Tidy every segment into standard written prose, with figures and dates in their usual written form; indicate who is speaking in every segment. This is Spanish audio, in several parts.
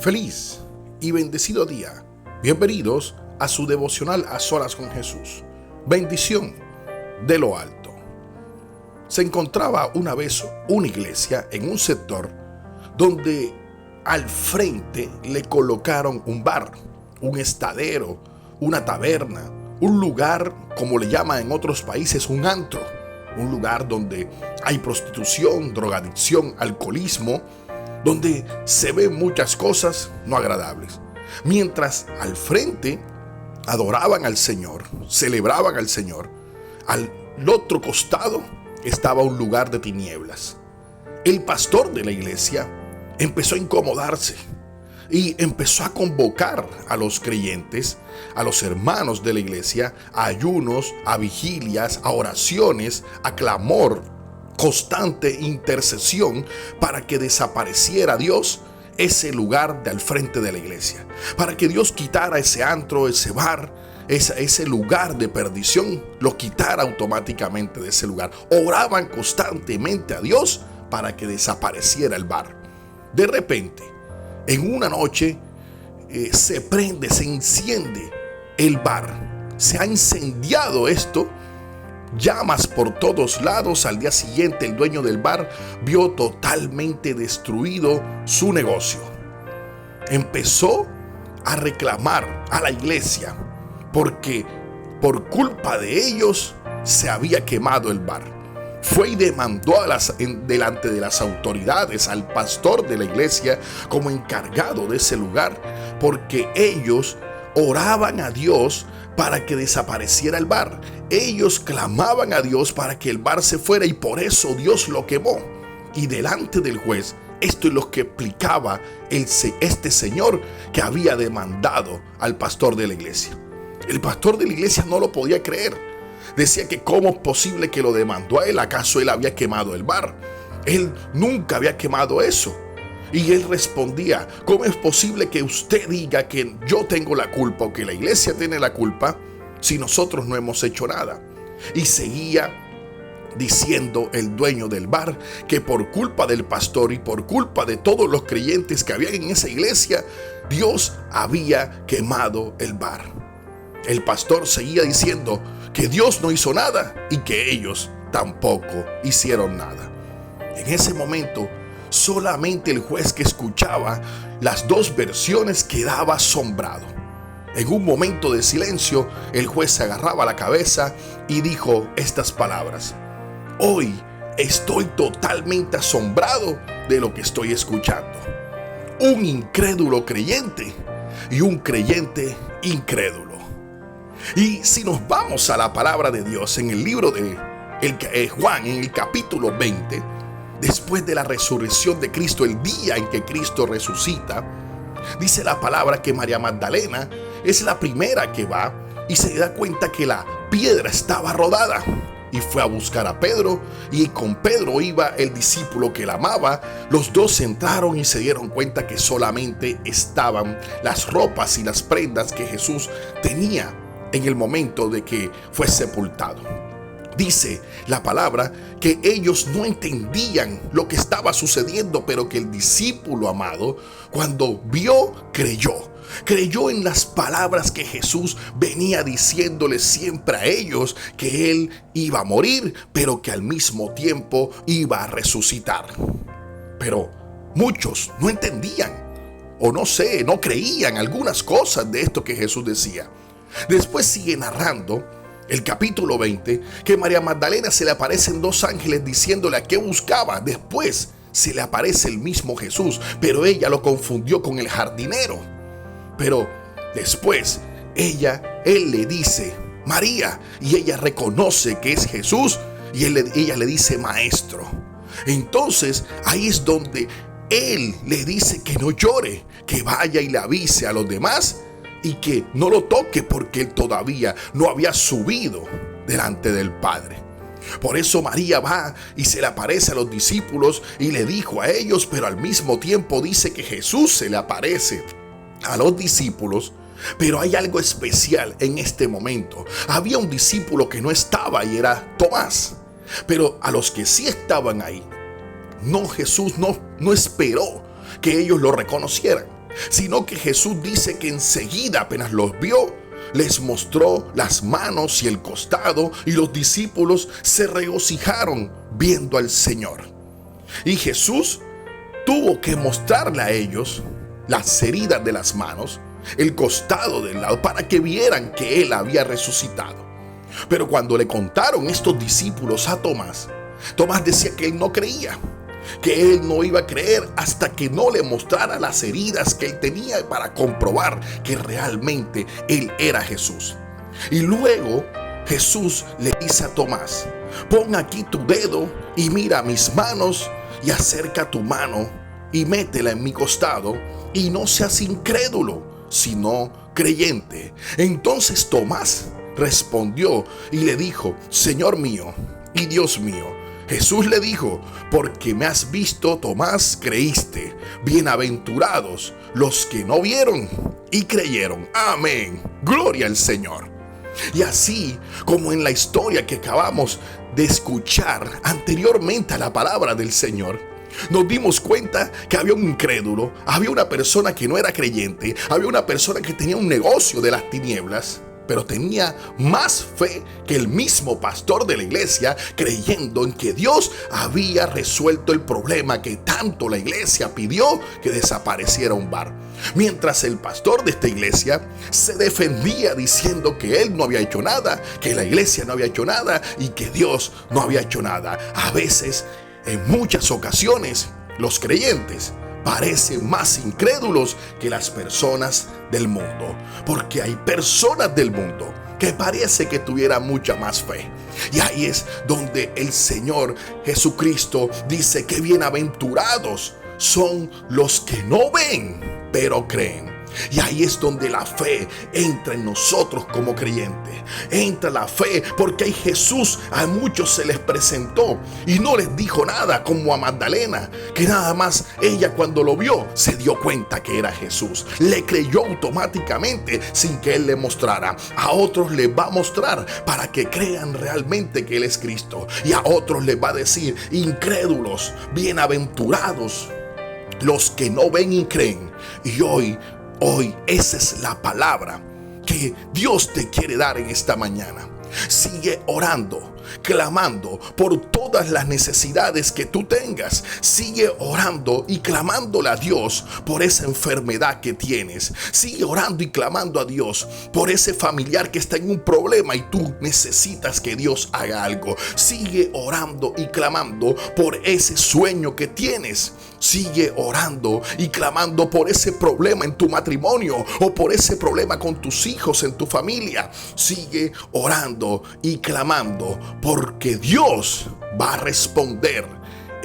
Speaker 1: Feliz y bendecido día. Bienvenidos a su devocional A Solas con Jesús. Bendición de lo alto. Se encontraba una vez una iglesia en un sector donde al frente le colocaron un bar, un estadero, una taberna, un lugar, como le llaman en otros países, un antro, un lugar donde hay prostitución, drogadicción, alcoholismo, donde se ven muchas cosas no agradables. Mientras al frente adoraban al Señor, celebraban al Señor, al otro costado estaba un lugar de tinieblas. El pastor de la iglesia empezó a incomodarse y empezó a convocar a los creyentes, a los hermanos de la iglesia, a ayunos, a vigilias, a oraciones, a clamor, constante intercesión para que desapareciera Dios ese lugar de al frente de la iglesia, para que Dios quitara ese antro, ese bar, ese lugar de perdición, lo quitara automáticamente de ese lugar. Oraban constantemente a Dios para que desapareciera el bar. De repente, en una noche, se prende, se enciende el bar. Se ha incendiado esto. Llamas por todos lados. Al día siguiente el dueño del bar vio totalmente destruido su negocio. Empezó a reclamar a la iglesia porque por culpa de ellos se había quemado el bar. Fue y demandó delante de las autoridades al pastor de la iglesia como encargado de ese lugar, porque ellos oraban a Dios para que desapareciera el bar. Ellos clamaban a Dios para que el bar se fuera y por eso Dios lo quemó. Y delante del juez, esto es lo que explicaba este señor que había demandado al pastor de la iglesia. El pastor de la iglesia no lo podía creer. Decía que cómo es posible que lo demandó a él. ¿Acaso él había quemado el bar? Él nunca había quemado eso. Y él respondía: ¿cómo es posible que usted diga que yo tengo la culpa o que la iglesia tiene la culpa si nosotros no hemos hecho nada? Y seguía diciendo el dueño del bar que por culpa del pastor y por culpa de todos los creyentes que había en esa iglesia, Dios había quemado el bar. El pastor seguía diciendo que Dios no hizo nada y que ellos tampoco hicieron nada. En ese momento, solamente el juez, que escuchaba las dos versiones, quedaba asombrado. En un momento de silencio, el juez se agarraba la cabeza y dijo estas palabras: hoy estoy totalmente asombrado de lo que estoy escuchando. Un incrédulo creyente y un creyente incrédulo. Y si nos vamos a la palabra de Dios en el libro de Juan, en el capítulo 20, después de la resurrección de Cristo, el día en que Cristo resucita, dice la palabra que María Magdalena es la primera que va y se da cuenta que la piedra estaba rodada. Y fue a buscar a Pedro, y con Pedro iba el discípulo que la amaba. Los dos entraron y se dieron cuenta que solamente estaban las ropas y las prendas que Jesús tenía en el momento de que fue sepultado. Dice la palabra que ellos no entendían lo que estaba sucediendo, pero que el discípulo amado, cuando vio, creyó en las palabras que Jesús venía diciéndoles siempre a ellos, que Él iba a morir, pero que al mismo tiempo iba a resucitar. Pero muchos no entendían, o no creían algunas cosas de esto que Jesús decía. Después sigue narrando el capítulo 20 que María Magdalena se le aparecen dos ángeles diciéndole a qué buscaba. Después se le aparece el mismo Jesús, pero ella lo confundió con el jardinero. Pero después él le dice María, y ella reconoce que es Jesús, y ella le dice maestro. Entonces ahí es donde él le dice que no llore, que vaya y le avise a los demás y que no lo toque, porque él todavía no había subido delante del Padre. Por eso María va y se le aparece a los discípulos y le dijo a ellos, pero al mismo tiempo dice que Jesús se le aparece a los discípulos. Pero hay algo especial en este momento. Había un discípulo que no estaba y era Tomás. Pero a los que sí estaban ahí, Jesús no esperó que ellos lo reconocieran. sino que Jesús dice que enseguida apenas los vio, les mostró las manos y el costado, y los discípulos se regocijaron viendo al Señor. Y Jesús tuvo que mostrarle a ellos las heridas de las manos, el costado del lado, para que vieran que Él había resucitado. Pero cuando le contaron estos discípulos a Tomás, Tomás decía que él no creía, que él no iba a creer hasta que no le mostrara las heridas que él tenía para comprobar que realmente él era Jesús. Y luego Jesús le dice a Tomás: pon aquí tu dedo y mira mis manos, y acerca tu mano y métela en mi costado, y no seas incrédulo, sino creyente. Entonces Tomás respondió y le dijo: Señor mío y Dios mío. Jesús le dijo: porque me has visto, Tomás, creíste. Bienaventurados los que no vieron y creyeron. Amén. Gloria al Señor. Y así como en la historia que acabamos de escuchar anteriormente a la palabra del Señor, nos dimos cuenta que había un incrédulo, había una persona que no era creyente, había una persona que tenía un negocio de las tinieblas, pero tenía más fe que el mismo pastor de la iglesia, creyendo en que Dios había resuelto el problema que tanto la iglesia pidió que desapareciera un bar. Mientras el pastor de esta iglesia se defendía diciendo que él no había hecho nada, que la iglesia no había hecho nada y que Dios no había hecho nada. A veces, en muchas ocasiones, los creyentes parecen más incrédulos que las personas del mundo, porque hay personas del mundo que parece que tuvieran mucha más fe. Y ahí es donde el Señor Jesucristo dice que bienaventurados son los que no ven, pero creen. Y ahí es donde la fe entra en nosotros como creyentes. Entra la fe porque ahí Jesús a muchos se les presentó y no les dijo nada, como a Magdalena, que nada más ella cuando lo vio se dio cuenta que era Jesús. Le creyó automáticamente sin que Él le mostrara. A otros les va a mostrar para que crean realmente que Él es Cristo. Y a otros les va a decir: incrédulos, bienaventurados los que no ven y creen. Y hoy esa es la palabra que Dios te quiere dar en esta mañana. Sigue orando, clamando por todas las necesidades que tú tengas. Sigue orando y clamándole a Dios por esa enfermedad que tienes. Sigue orando y clamando a Dios por ese familiar que está en un problema y tú necesitas que Dios haga algo. Sigue orando y clamando por ese sueño que tienes. Sigue orando y clamando por ese problema en tu matrimonio o por ese problema con tus hijos, en tu familia. Sigue orando y clamando, porque Dios va a responder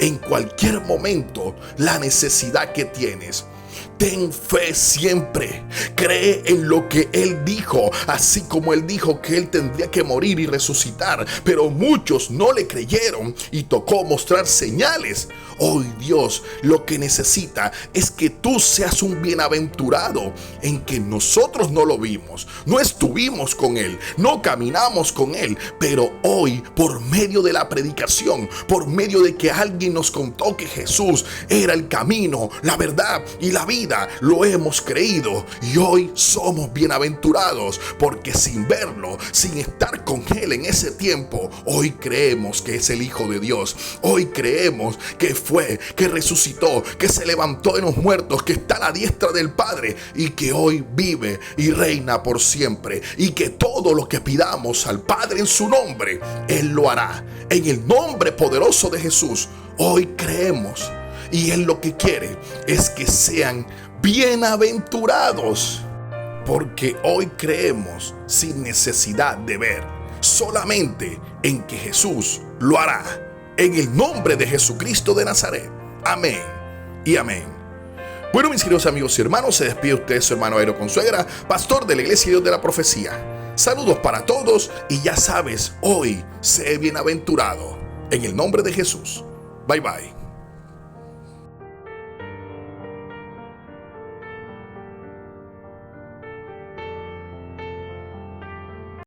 Speaker 1: en cualquier momento la necesidad que tienes. Ten fe siempre, cree en lo que Él dijo, así como Él dijo que Él tendría que morir y resucitar, pero muchos no le creyeron y tocó mostrar señales. Hoy Dios lo que necesita es que tú seas un bienaventurado en que nosotros no lo vimos, no estuvimos con Él, no caminamos con Él, pero hoy por medio de la predicación, por medio de que alguien nos contó que Jesús era el camino, la verdad y la vida, lo hemos creído y hoy somos bienaventurados porque sin verlo, sin estar con Él en ese tiempo, hoy creemos que es el Hijo de Dios. Hoy creemos que que resucitó, que se levantó de los muertos, que está a la diestra del Padre y que hoy vive y reina por siempre, y que todo lo que pidamos al Padre en su nombre, Él lo hará. En el nombre poderoso de Jesús, hoy creemos. Y Él lo que quiere es que sean bienaventurados, porque hoy creemos sin necesidad de ver, solamente en que Jesús lo hará. En el nombre de Jesucristo de Nazaret. Amén y amén. Bueno, mis queridos amigos y hermanos, se despide usted su hermano Jairo Consuegra, pastor de la Iglesia Dios de la Profecía. Saludos para todos y ya sabes, hoy sé bienaventurado. En el nombre de Jesús. Bye bye.